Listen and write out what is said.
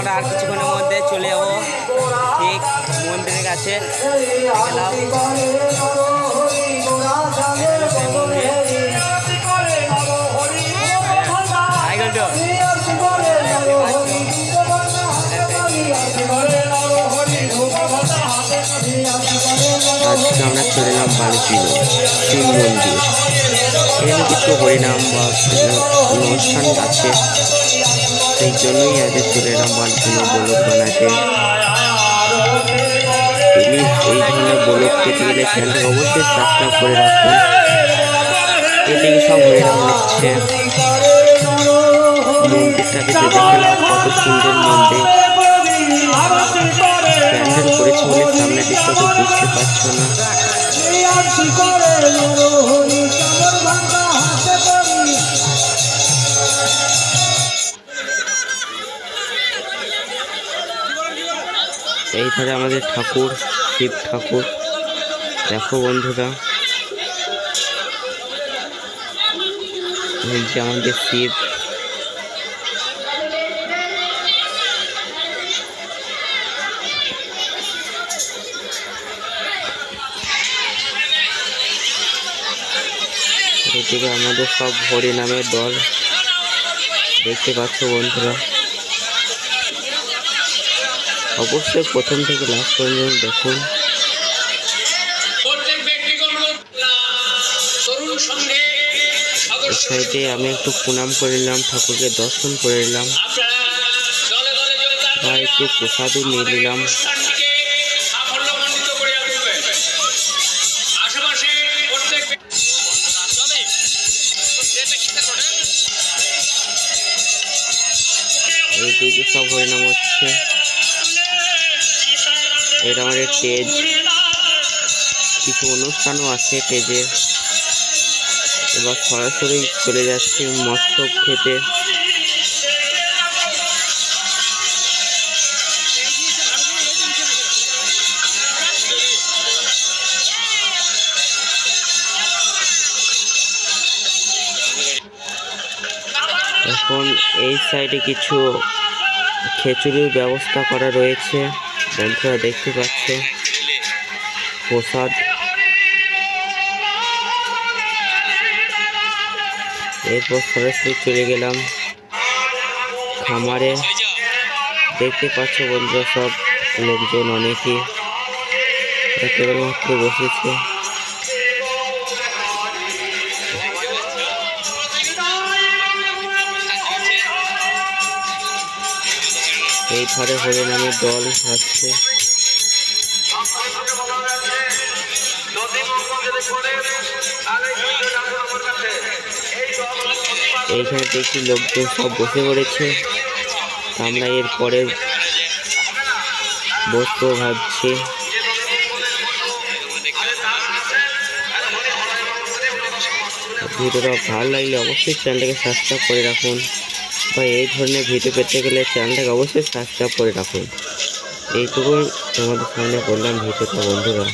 আমরা আর কিছুক্ষণের মধ্যে চলে যাবো ঠিক মন্দিরের কাছে। আজকে আমরা চলে এলাম বালুচিল শিব মন্দির। এখানে কিছু হরিনাম বা অনুষ্ঠান আছে, সেই জন্যই আজ চলে এলাম বালুচিল বলক বানাতে। প্লিজ এই ধরনের বলক পেতে গেলে চ্যানেলকে অবশ্যই সাবস্ক্রাইব করে রাখুন। এদিকে সব হরিনাম হচ্ছে। মন্দিরটাকে দেখলাম কত সুন্দর মন্দির, প্যান্ডেল করেছে বলে সামনের দিকটা তো বুঝতে পারছো না। এই ধারে আমাদের ঠাকুর, শিব ঠাকুর। দেখো বন্ধুরা, এই যে আমাদের শিব। এদিকে আমাদের সব হরিনামের দল দেখতে পাচ্ছ বন্ধুরা। অবশ্যই প্রথম থেকে লাস্ট পর্যন্ত দেখুন। এই সাইডে আমি একটু প্রণাম করে নিলাম, ঠাকুরকে দর্শন করে নিলাম, বা একটু প্রসাদও নিয়ে নিলাম। এইদিকে সব হরিনাম হচ্ছে। এটা আমাদের স্টেজ, কিছু অনুষ্ঠানও আছে স্টেজে। এবার সরাসরি চলে যাচ্ছি মৎস্য খেতে। এখন এই সাইডে কিছু খিচুড়ির ব্যবস্থা করা রয়েছে বন্ধুরা, দেখতে পাচ্ছ প্রসাদ। এরপর সরাসরি চলে গেলাম খামারে। দেখতে পাচ্ছ বন্ধুরা, সব লোকজন অনেকেই কেবলমাত্র বসেছে। এই ধারে হরিনামের দল আসছে। এইখানে দেখি লোকজন সব বসে পড়েছে। আমরা এরপরে বসবো ভাবছি। ভিডিওটা ভালো লাগলে অবশ্যই চ্যানেলটাকে সাবস্ক্রাইব করে রাখুন, বা এই ধরনের ভিডিও পেতে গেলে চ্যানেলটাকে অবশ্যই সাবস্ক্রাইব করে রাখুন। এইটুকুই তোমাদের সামনে বললাম ভিডিওটা বন্ধুরা।